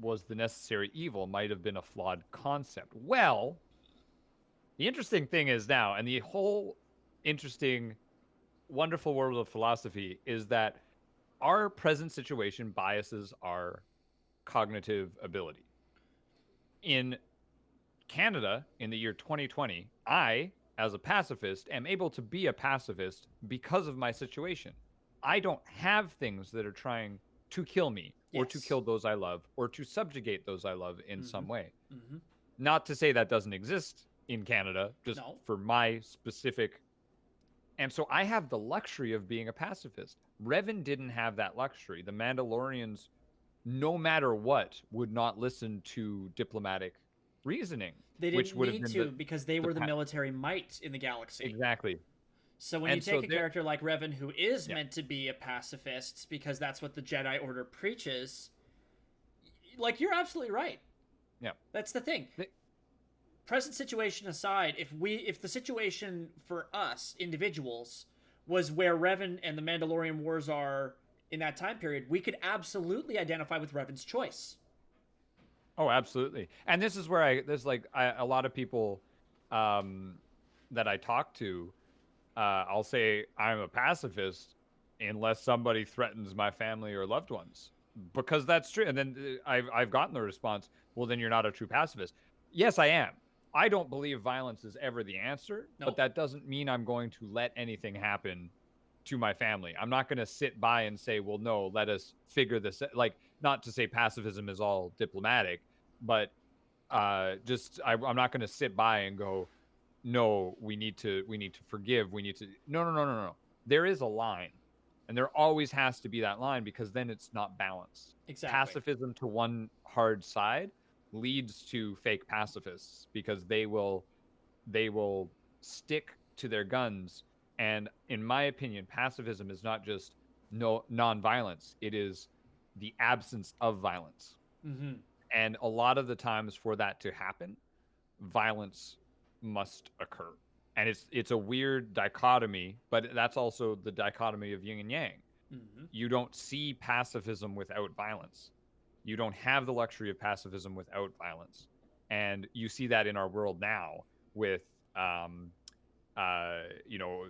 was the necessary evil might have been a flawed concept. Well, the interesting thing is now, and the whole interesting, wonderful world of philosophy is that our present situation biases our cognitive ability. In Canada, in the year 2020, I, as a pacifist, am able to be a pacifist because of my situation. I don't have things that are trying to kill me or to kill those I love or to subjugate those I love in some way. Not to say that doesn't exist in Canada, just for my specific. And so I have the luxury of being a pacifist. Revan didn't have that luxury. The Mandalorians, no matter what, would not listen to diplomatic reasoning. They didn't need to because they were the military might in the galaxy. Exactly. So when you take a character like Revan, who is meant to be a pacifist, because that's what the Jedi Order preaches, like, you're absolutely right. Yeah. That's the thing. Present situation aside, if the situation for us, individuals, was where Revan and the Mandalorian Wars are in that time period, we could absolutely identify with Revan's choice. Oh, absolutely. And this is where a lot of people that I talk to, I'll say I'm a pacifist unless somebody threatens my family or loved ones, because that's true. And then I've gotten the response, well, then you're not a true pacifist. Yes, I am. I don't believe violence is ever the answer, but that doesn't mean I'm going to let anything happen to my family. I'm not going to sit by and say, well, no, let us figure this out. Like, not to say pacifism is all diplomatic, but I'm not going to sit by and go, no, we need to forgive. We need to, no. There is a line, and there always has to be that line, because then it's not balanced. Exactly. Pacifism to one hard side leads to fake pacifists, because they will stick to their guns. And in my opinion, pacifism is not just no non-violence. It is the absence of violence. Mm-hmm. And a lot of the times for that to happen, violence must occur. And it's a weird dichotomy, but that's also the dichotomy of yin and yang. Mm-hmm. You don't see pacifism without violence. You don't have the luxury of pacifism without violence. And you see that in our world now with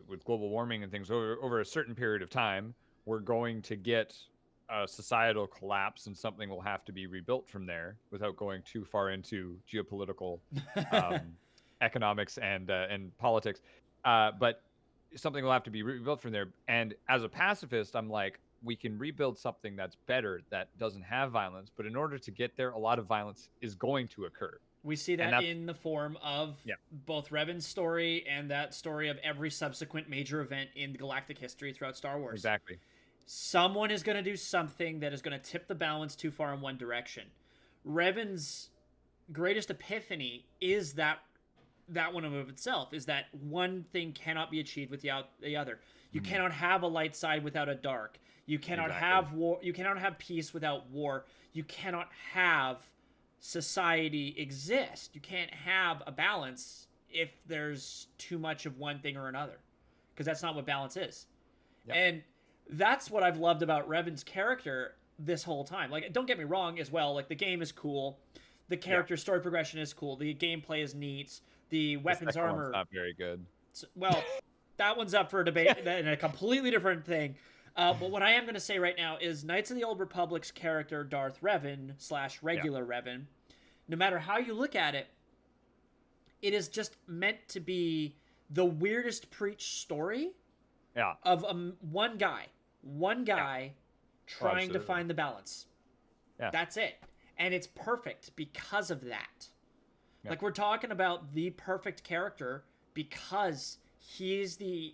with global warming and things over a certain period of time, we're going to get a societal collapse and something will have to be rebuilt from there without going too far into geopolitical um, economics and politics. But something will have to be rebuilt from there. And as a pacifist, I'm like, we can rebuild something that's better that doesn't have violence. But in order to get there, a lot of violence is going to occur. We see And that in the form of yeah, both Revan's story and that story of every subsequent major event in galactic history throughout Star Wars. exactly. Someone is going to do something that is going to tip the balance too far in one direction. Revan's greatest epiphany is that one of itself, is that one thing cannot be achieved without the other. You cannot have a light side without a dark. You cannot have war. You cannot have peace without war. You cannot have society exist. You can't have a balance if there's too much of one thing or another, because that's not what balance is. Yep. And that's what I've loved about Revan's character this whole time. Like, don't get me wrong as well. Like, the game is cool. The character story progression is cool. The gameplay is neat. The weapons armor not very good. Well, that one's up for debate and a completely different thing. But what I am going to say right now is Knights of the Old Republic's character, Darth Revan / regular Revan, no matter how you look at it, it is just meant to be the weirdest preached story of one guy trying to find the balance. Yeah. That's it. And it's perfect because of that. Yeah. Like, we're talking about the perfect character because he's the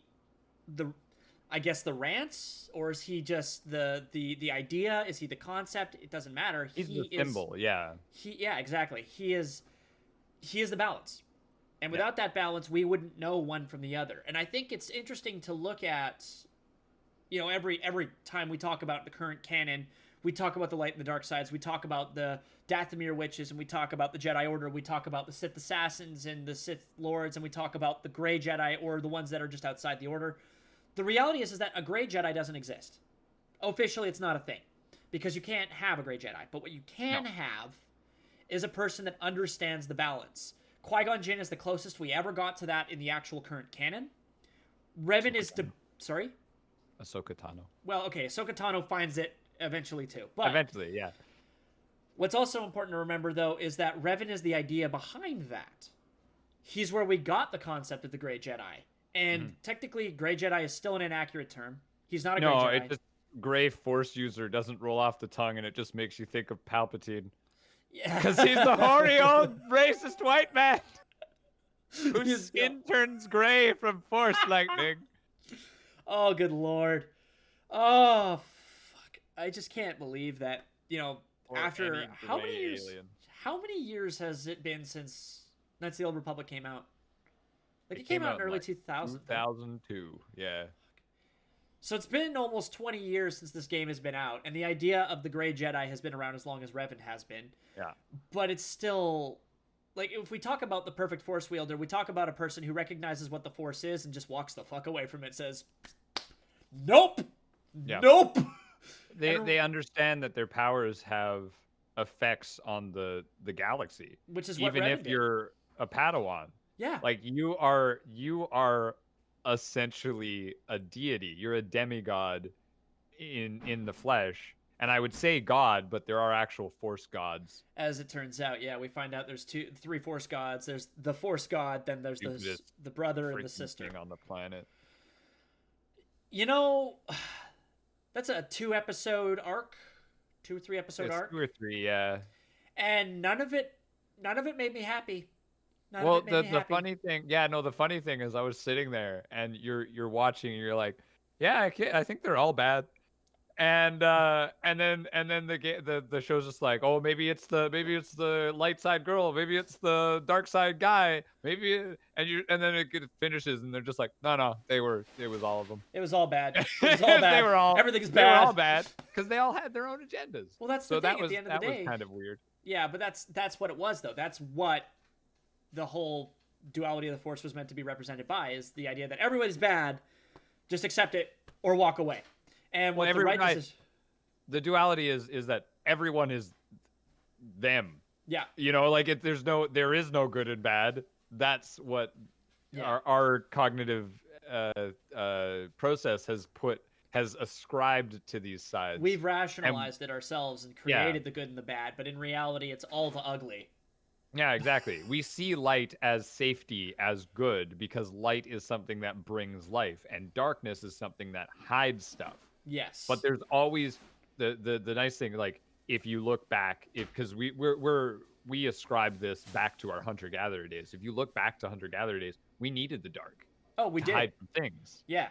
I guess the rants, or is he just the idea? Is he the concept? It doesn't matter. He's the symbol, yeah. Exactly. He is the balance. And without that balance, we wouldn't know one from the other. And I think it's interesting to look at, every time we talk about the current canon, we talk about the light and the dark sides, we talk about the Dathomir witches, and we talk about the Jedi Order, we talk about the Sith assassins and the Sith lords, and we talk about the gray Jedi, or the ones that are just outside the Order. The reality is that a gray Jedi doesn't exist. Officially, it's not a thing, because you can't have a gray Jedi. But what you can have is a person that understands the balance. Qui-Gon Jinn is the closest we ever got to that in the actual current canon. Revan is sorry? Ahsoka Tano. Well, okay, Ahsoka Tano finds it eventually too. But eventually, yeah. What's also important to remember, though, is that Revan is the idea behind that. He's where we got the concept of the Grey Jedi. And technically, Grey Jedi is still an inaccurate term. He's not a Grey Jedi. No, it just, Grey Force user doesn't roll off the tongue, and it just makes you think of Palpatine. Yeah. Because he's the hoary old racist white man whose skin turns gray from Force lightning. Oh, good Lord. Oh, fuck. I just can't believe that, after how many years has it been since Knights of the Old Republic came out? Like, it came out in early 2000. 2002, yeah. So it's been almost 20 years since this game has been out, and the idea of the Grey Jedi has been around as long as Revan has been. Yeah. But it's still, like, if we talk about the perfect Force wielder, we talk about a person who recognizes what the Force is and just walks the fuck away from it, says, nope! Yeah. Nope! They understand that their powers have effects on the galaxy. Which is what even Revan if did. You're a Padawan. Yeah. Like, you are essentially a deity. You're a demigod in the flesh. And I would say God, but there are actual Force gods. As it turns out, yeah, we find out there's 3 Force gods. There's the Force god, then there's the brother and the sister on the planet. That's a 2-episode arc, 2 or 3 episode arc. 2 or 3, yeah. And none of it made me happy. The funny thing is I was sitting there and you're watching and you're like, yeah, I think they're all bad. and then the show's just like, oh, maybe it's the light side girl, maybe it's the dark side guy, and then it finishes and they're just like, no, it was all of them. It was all bad. It was all bad. Everything's bad. They were all bad because they all had their own agendas. Well, that's so the thing. that was at the end of the day, kind of weird. Yeah, but that's what it was, though. That's what the whole duality of the Force was meant to be represented by, is the idea that everybody's bad, just accept it or walk away. And what the duality is that everyone is them. Yeah. Like there is no good and bad. That's what our cognitive process has ascribed to these sides. We've rationalized it ourselves and created the good and the bad, but in reality, it's all the ugly. Yeah, exactly. We see light as safety, as good, because light is something that brings life, and darkness is something that hides stuff. Yes. But there's always the nice thing, like if you look back, because we ascribe this back to our hunter-gatherer days. If you look back to hunter-gatherer days, we needed the dark. Oh, we to did. hide from things. Yeah.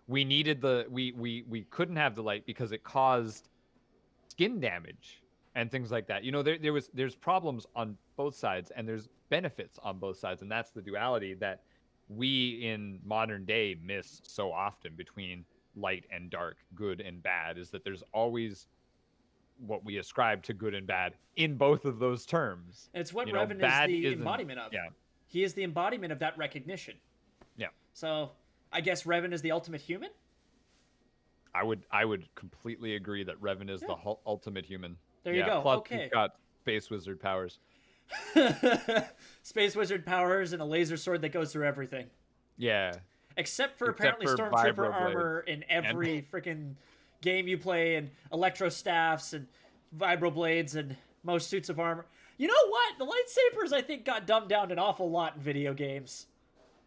We needed we couldn't have the light because it caused skin damage and things like that. There's problems on both sides and there's benefits on both sides, and that's the duality that we in modern day miss so often between light and dark, good and bad, is that there's always what we ascribe to good and bad in both of those terms. It's what Revan is the embodiment of. Yeah. He is the embodiment of that recognition. Yeah. So I guess Revan is the ultimate human? I would completely agree that Revan is the ultimate human. There you go. Plus okay. He's got space wizard powers. Space wizard powers and a laser sword that goes through everything. Yeah. Except for apparently Stormtrooper Armor in every freaking game you play, and electro staffs and vibroblades and most suits of armor. You know what? The lightsabers, I think, got dumbed down an awful lot in video games.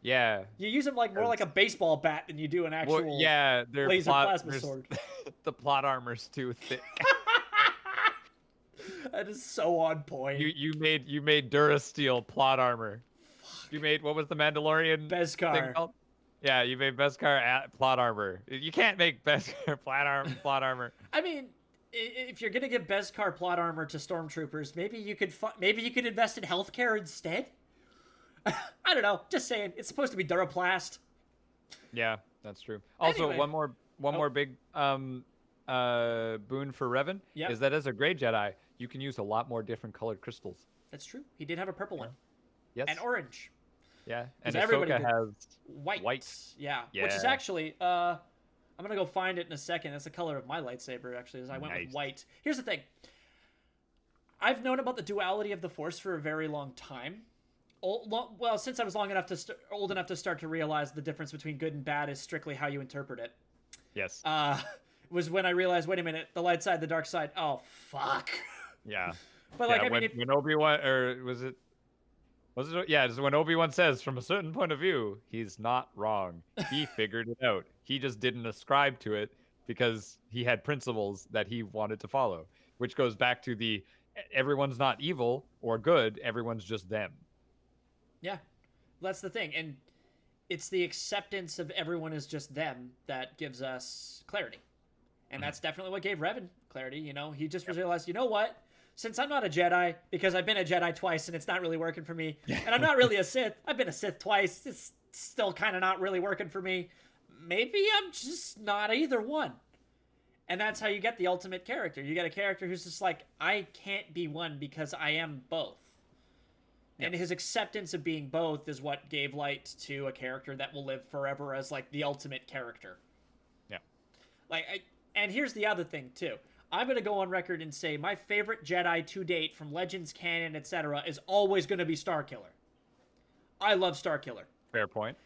Yeah. You use them more like a baseball bat than you do an actual laser plasma sword. The plot armor's too thick. That is so on point. You made Durasteel plot armor. Fuck. You made, what was the Mandalorian Beskar thing called? Yeah, you made Beskar plot armor. You can't make Beskar plot armor. I mean, if you're gonna give Beskar plot armor to stormtroopers, maybe you could invest in healthcare instead. I don't know. Just saying. It's supposed to be Duraplast. Yeah, that's true. Also, Anyway. one more big boon for Revan is that as a gray Jedi, you can use a lot more different colored crystals. That's true. He did have a purple one. Yes. And orange. Yeah. And everybody Ahsoka has white. Yeah. Which is actually I'm gonna go find it in a second. That's the color of my lightsaber, actually, as I went with white. Here's the thing. I've known about the duality of the Force for a very long time. Well, since I was old enough to start to realize the difference between good and bad is strictly how you interpret it. Yes. Was when I realized, wait a minute, the light side, the dark side. Oh, fuck. Yeah. But when Obi-Wan, or was it? Yeah, it's when Obi-Wan says, from a certain point of view, he's not wrong. He figured it out. He just didn't ascribe to it because he had principles that he wanted to follow, which goes back to everyone's not evil or good. Everyone's just them. Yeah, that's the thing. And it's the acceptance of everyone is just them that gives us clarity. And that's definitely what gave Revan clarity. He just realized, you know what? Since I'm not a Jedi, because I've been a Jedi twice and it's not really working for me, and I'm not really a Sith, I've been a Sith twice, it's still kind of not really working for me, maybe I'm just not either one. And that's how you get the ultimate character. You get a character who's just like, I can't be one because I am both. Yep. And his acceptance of being both is what gave light to a character that will live forever as, like, the ultimate character. Yeah. And here's the other thing, too. I'm going to go on record and say my favorite Jedi to date from Legends, canon, etc. is always going to be Starkiller. I love Starkiller. Fair point.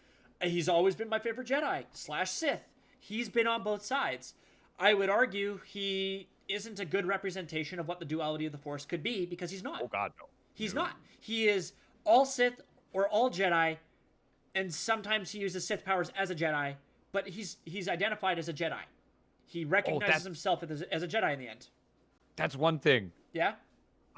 He's always been my favorite Jedi / Sith. He's been on both sides. I would argue he isn't a good representation of what the duality of the Force could be because he's not. Oh, God, no. He's not. He is all Sith or all Jedi, and sometimes he uses Sith powers as a Jedi, but he's identified as a Jedi. He recognizes himself as a Jedi in the end. That's one thing. Yeah?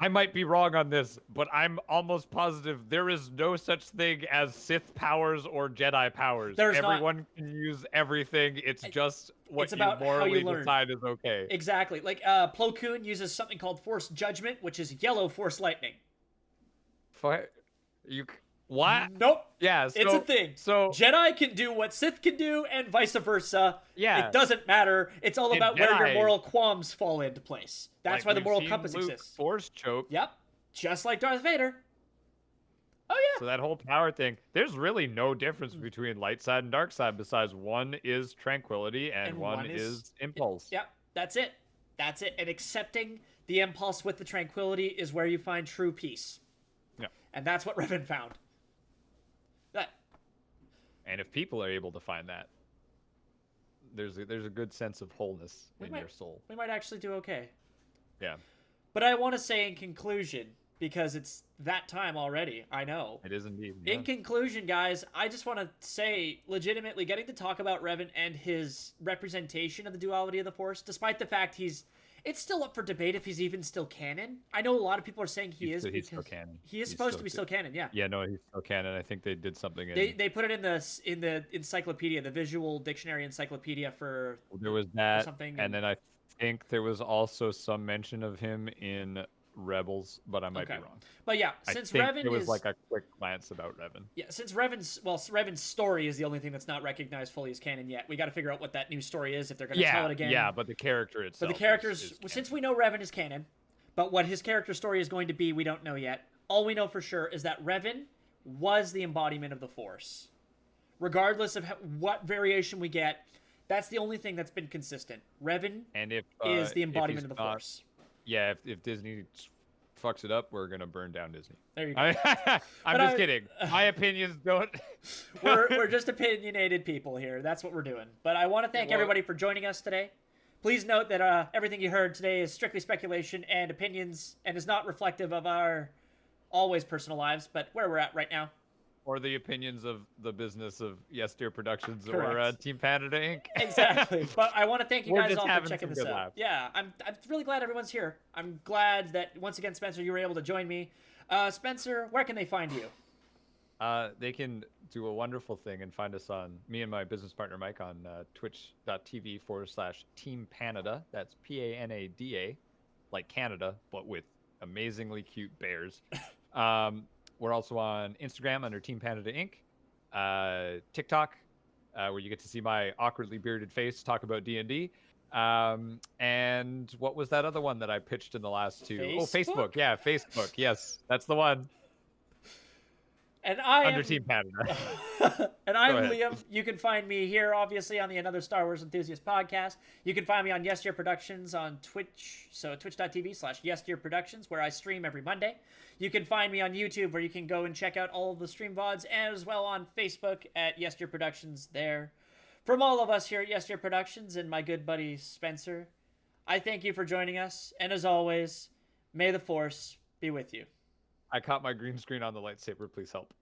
I might be wrong on this, but I'm almost positive there is no such thing as Sith powers or Jedi powers. There's not. Everyone can use everything. It's just what It's you about how you morally learn. decide is okay. Exactly. Like Plo Koon uses something called Force Judgment, which is yellow Force Lightning. What? Nope. Yeah, It's a thing. So Jedi can do what Sith can do, and vice versa. Yeah. It doesn't matter. It's all about where your Jedi, moral qualms fall into place. That's why the we've moral seen compass Luke exists. Force choke. Yep. Just like Darth Vader. Oh yeah. So that whole power thing, there's really no difference between light side and dark side besides one is tranquility and one is impulse. Yep. That's it. That's it. And accepting the impulse with the tranquility is where you find true peace. Yeah. And that's what Revan found. That. And if people are able to find that, there's a good sense of wholeness in your soul. We might actually do okay. Yeah. But I want to say in conclusion, because it's that time already, I know. It is indeed. Yeah. In conclusion, guys, I just want to say, legitimately, getting to talk about Revan and his representation of the duality of the Force, despite the fact it's still up for debate if he's even still canon. I know a lot of people are saying he's still canon. He is supposed to be still canon, yeah. Yeah, no, he's still canon. I think they did something They put it in the encyclopedia, the visual dictionary encyclopedia for there was that something, and then I think there was also some mention of him in Rebels, but I might be wrong. But yeah, since Revan it was like a quick glance about Revan. Yeah, since Revan's story is the only thing that's not recognized fully as canon yet. We got to figure out what that new story is if they're going to tell it again. Yeah, but the character itself. But the characters, since we know Revan is canon, but what his character story is going to be, we don't know yet. All we know for sure is that Revan was the embodiment of the Force. Regardless of what variation we get, that's the only thing that's been consistent. Revan is the embodiment of the Force. Yeah, if Disney fucks it up, we're gonna burn down Disney. There you go. I'm just kidding. My opinions don't. we're just opinionated people here. That's what we're doing. But I want to thank everybody for joining us today. Please note that everything you heard today is strictly speculation and opinions, and is not reflective of our always personal lives, but where we're at right now. Or the opinions of the business of YesDearProductions Correct. or TeamPanada Inc. Exactly. But I want to thank you guys all for checking this out. Laughs. Yeah, I'm really glad everyone's here. I'm glad that, once again, Spencer, you were able to join me. Spencer, where can they find you? They can do a wonderful thing and find us on, me and my business partner Mike, on twitch.tv/TeamPanada. That's Panada, like Canada, but with amazingly cute bears. We're also on Instagram under TeamPanada Inc. TikTok, where you get to see my awkwardly bearded face talk about D&D. And what was that other one that I pitched in the last two? Facebook? Oh, Facebook. Yeah, Facebook. Yes, that's the one. And I Under TeamPanada. And I'm Liam. You can find me here, obviously, on the Another Star Wars Enthusiast podcast. You can find me on YesDearProductions on Twitch, so twitch.tv/YesDearProductions, where I stream every Monday. You can find me on YouTube, where you can go and check out all of the stream VODs, and as well on Facebook at YesDearProductions there. From all of us here at YesDearProductions and my good buddy Spencer, I thank you for joining us, and as always, may the Force be with you. I caught my green screen on the lightsaber. Please help.